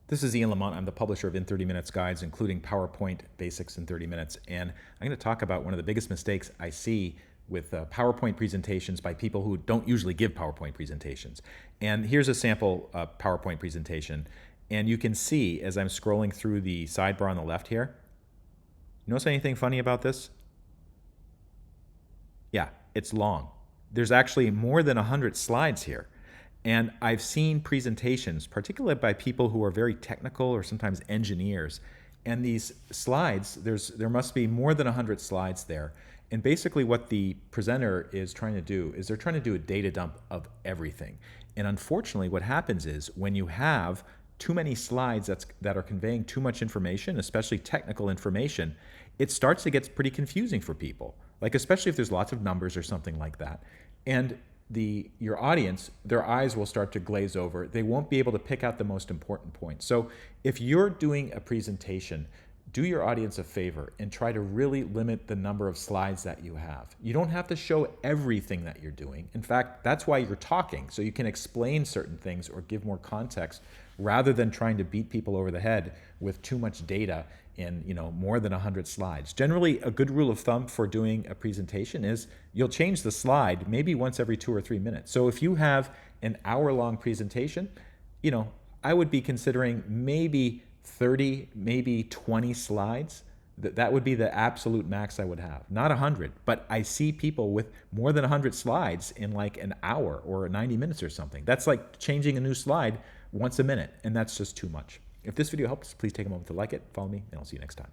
This is Ian Lamont. I'm the publisher of In 30 Minutes Guides, including PowerPoint Basics in 30 Minutes. And I'm going to talk about one of the biggest mistakes I see with PowerPoint presentations by people who don't usually give PowerPoint presentations. And here's a sample PowerPoint presentation. And you can see as I'm scrolling through the sidebar on the left here, notice anything funny about this? Yeah, it's long. There's actually more than 100 slides here. And I've seen presentations, particularly by people who are very technical or sometimes engineers. And these slides, there must be more than 100 slides there. And basically what the presenter is trying to do is they're trying to do a data dump of everything. And unfortunately what happens is when you have too many slides that are conveying too much information, especially technical information, it starts to get pretty confusing for people. Like especially if there's lots of numbers or something like that. And your audience, their eyes will start to glaze over. They won't be able to pick out the most important points. So if you're doing a presentation, do your audience a favor and try to really limit the number of slides that you have. You don't have to show everything that you're doing. In fact, that's why you're talking, so you can explain certain things or give more context rather than trying to beat people over the head with too much data in more than 100 slides. Generally, a good rule of thumb for doing a presentation is you'll change the slide maybe once every 2 or 3 minutes. So if you have an hour-long presentation, I would be considering maybe 30, maybe 20 slides. That would be the absolute max I would have. Not 100, but I see people with more than 100 slides in like an hour or 90 minutes or something. That's like changing a new slide once a minute, and that's just too much. If this video helps, please take a moment to like it, follow me, and I'll see you next time.